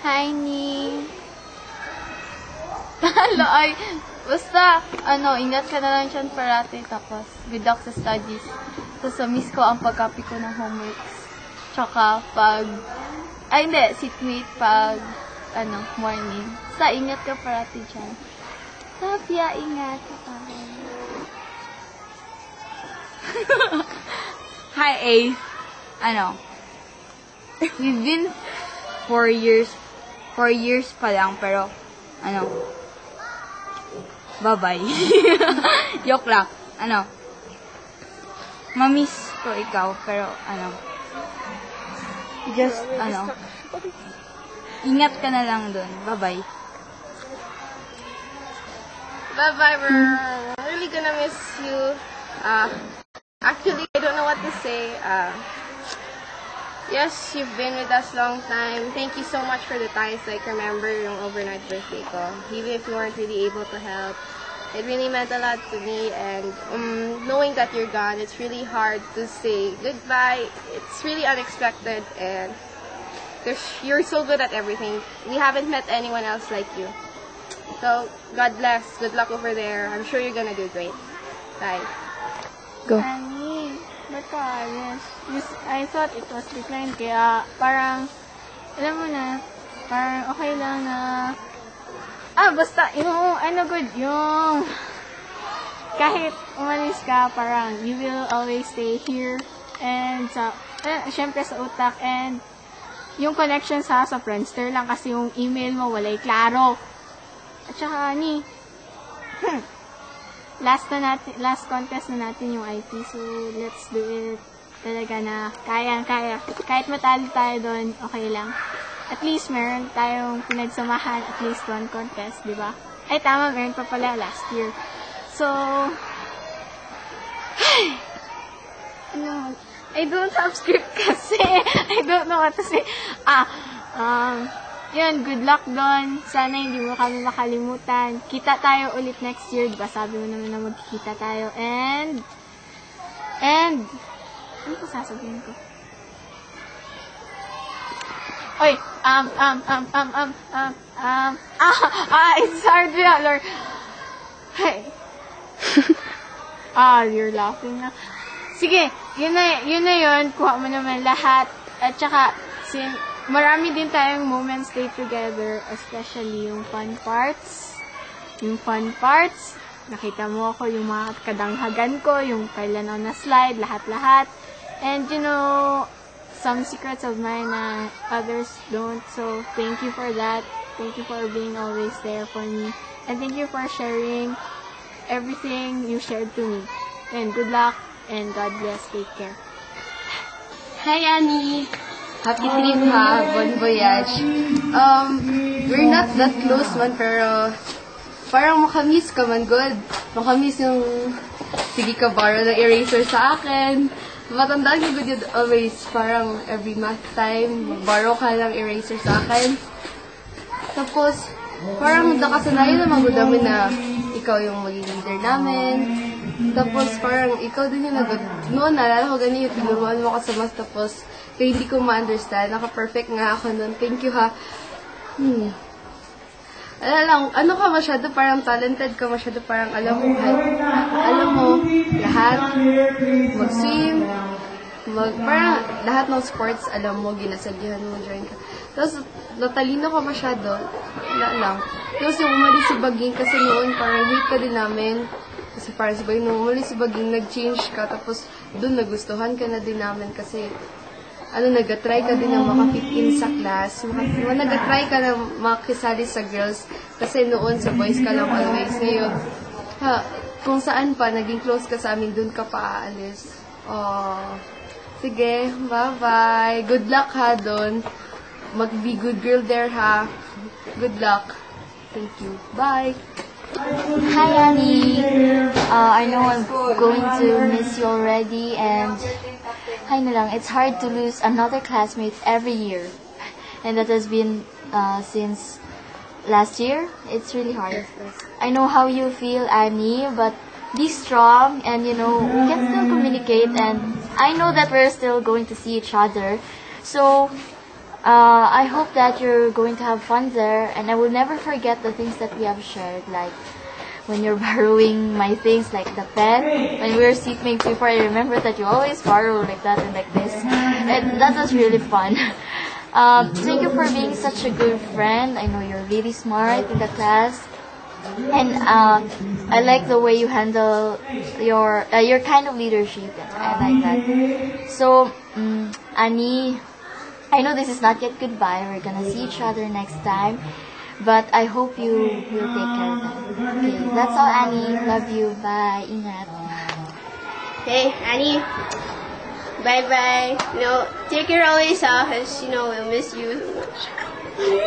Hi, Ni. Talo ay, basta, ingat ka na lang dyan parati. Tapos, good luck sa studies. Tapos, miss ko ang pag-copy ko ng homeworks. Tsaka, hindi, seatmate pag, morning. Basta, ingat ka parati dyan. Tapia, ingat ka parati. Hi, A. We've been 4 years pa lang, pero, bye-bye. Joke lang. Mamiss ko ikaw, pero, just, ingat ka na lang dun. Bye-bye. Bye-bye, we're really gonna miss you. Actually, I don't know what to say. Yes, you've been with us long time. Thank you so much for the ties. Like, remember yung overnight birthday ko. Even if you weren't really able to help, it really meant a lot to me. And knowing that you're gone, it's really hard to say goodbye. It's really unexpected, and you're so good at everything. We haven't met anyone else like you. So, God bless. Good luck over there. I'm sure you're gonna do great. Bye. Go. Ani, ba't ka alis? I thought it was declined, kaya parang, alam mo na, parang okay lang na, basta, good, yung, kahit umalis ka, parang, you will always stay here, and syempre sa utak, and, yung connection sa Friendster lang, kasi yung email mo, walay klaro. At saka, last contest na natin yung IT, so let's do it talaga na kaya. Kahit matalo tayo doon, okay lang. At least meron tayong pinagsamahan, at least one contest, di ba? Ay, tama, meron pa pala last year. So, I don't have script kasi. I don't know what to say. Yun, good luck doon. Sana hindi mo kami makalimutan. Kita tayo ulit next year. Diba sabi mo naman na magkikita tayo. And, ano ko sasabihin ko? Oy, it's hard to Lord. Hey. You're laughing na. Sige, yun na yun. Kuha mo naman lahat. At saka, marami din tayong moments stay together, especially yung fun parts. Nakita mo ako yung mga kadanghagan ko, yung kailan ako na-slide, lahat-lahat. And some secrets of mine na others don't. So, thank you for that. Thank you for being always there for me. And thank you for sharing everything you shared to me. And good luck, and God bless. Take care. Hi, Annie! Happy trip ha, bon voyage. We're not that close man, pero parang makamiss ka man, good. Makamiss yung sige ka borrow ng eraser sa akin. Matandaan ko good yun always, parang every math time, borrow ka ng eraser sa akin. Tapos, parang nakasanayan naman good namin na ikaw yung magiging leader namin. Tapos, parang ikaw din yung noon, naalala ko ganyan yung tinuruan mo ka sa math, tapos kaya hindi ko ma-understand. Naka-perfect nga ako nun. Thank you, ha. Ano ka masyado, parang talented ka masyado, parang alam mo, lahat, mag-swim, parang lahat ng sports, alam mo, ginasabihan mo, join ka. Tapos, natalino ka masyado, wala lang. Tapos, yung umalis si Baging, kasi noon, parang hate ka din namin. Kasi parang si Baging, nung umalis si Baging, nag-change ka, tapos, doon nagustuhan ka na din namin, kasi, nag-try ka din na makafit in sa class. Nag-try ka na makisali sa girls. Kasi noon sa boys ka lang always. Ngayon, kung saan pa, naging close ka sa amin, dun ka pa aalis. Sige, bye-bye. Good luck ha doon. Mag-be good girl there ha. Good luck. Thank you. Bye. Hi, Annie. I know I'm going to miss you already, and it's hard to lose another classmate every year, and that has been since last year. It's really hard. I know how you feel, Annie, but be strong, and we can still communicate, and I know that we're still going to see each other. So I hope that you're going to have fun there, and I will never forget the things that we have shared, like when you're borrowing my things, like the pen. When we were seatmates before, I remember that you always borrow like that and like this. And that was really fun. Thank you for being such a good friend. I know you're really smart in the class. And I like the way you handle your kind of leadership. I like that. So, Annie, I know this is not yet goodbye. We're gonna see each other next time. But I hope you will take care of them. Okay, that's all, Annie. Love you. Bye. Ingat. Hey, Annie. Bye-bye. Take care always, because, we'll miss you so much. We'll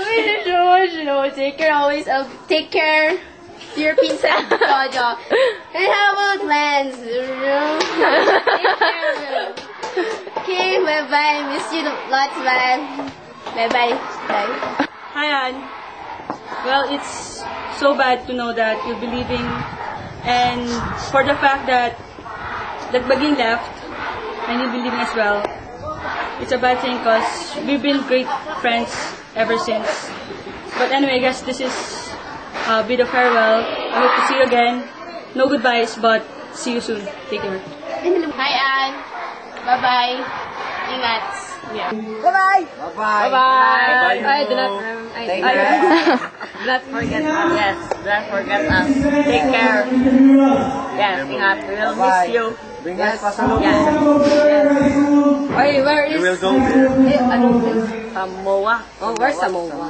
miss you so much, take care always. Take care. Dear Pinsan, Jojo. And how about Lance? Take care. Okay, bye-bye. Miss you lots, man. Bye-bye. Bye. Hi, Ann. Well, it's so bad to know that you'll be leaving, and for the fact that Baging left, and you'll be leaving as well, it's a bad thing because we've been great friends ever since. But anyway, I guess this is a bit of farewell. I hope to see you again. No goodbyes, but see you soon. Take care. Hi, Ann. Bye-bye. Ingat. Yeah. Bye-bye. Bye-bye. Bye. Bye. Do not forget us. Yes, don't forget us. Take care. Yes, ingat. We will miss you. Bring us pasalubong. Yes. Wait, where We is... will go there. Anong place? Samoa. Oh, where's Samoa?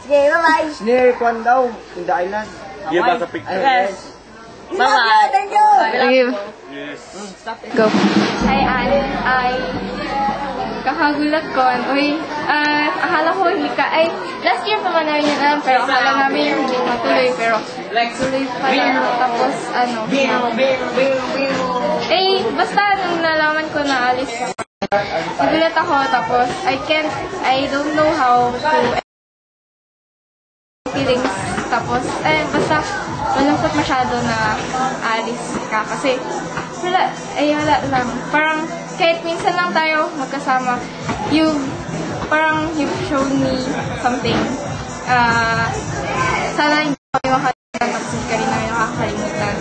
Sige, bye-bye. Near Kwan daw, in the island. Give us a picture. Yes. Bye-bye. Thank you. Yes. Go. Hi, Allen. Ay, kakagulat ko. Akala ko hindi ka. Ay, last year pa man namin yun alam, pero akala namin yung hindi matuloy. Pero tuloy pala. Tapos, basta nung nalaman ko na alis ka. Nagulat ako, tapos I don't know how to feelings. Tapos, basta malungkot masyado na alis ka. Kasi, wala lang. Parang, kahit minsan lang tayo magkasama, you've shown me something. Sana hindi kami makalimutan, tapos hindi ka rin namin nakakalimutan.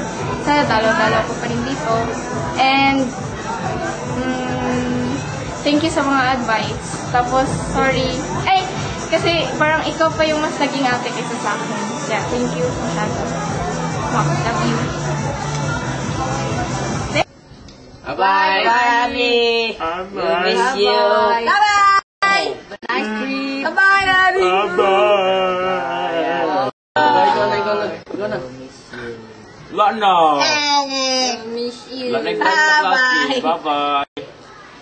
Sana dalaw-dalaw ko pa rin dito. And, thank you sa mga advice. Tapos, sorry. Kasi parang ikaw pa yung mas naging ate kaysa sa akin. Yeah, thank you masyado. Love you. Bye-bye. Bye, Abby. We miss you. Bye-bye. Nice trip. Bye-bye, Abby. Bye-bye. Wala na. Miss you. Wala na yung Bye-bye. Bye-bye.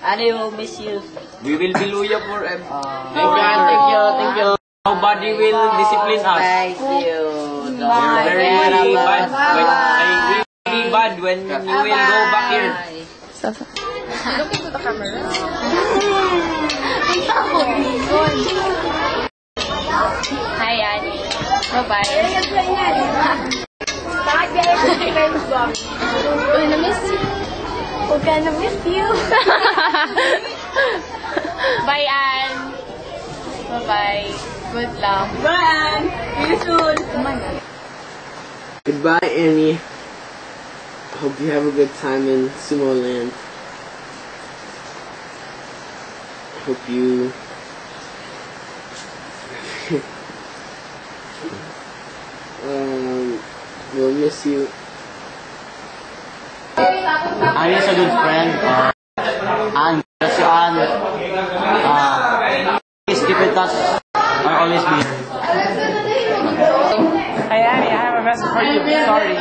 Annie will miss you. We will be loyal forever. Thank you. Nobody will discipline us. Thank you. We're very bad. Really bad when you will go back here. Look into the camera. Hi, Annie. Bye-bye. Uy, na-miss you. Huwag ka na-miss you. Bye, Anne. Bye-bye. Good luck. Bye, Ann. See you soon. Goodbye, Annie. Hope you have a good time in Sumo Land. Hope you we'll miss you. Annie's a good friend. And just Anne, please keep in touch. I'll always be here. Hey, Annie, I have a message for you. Sorry.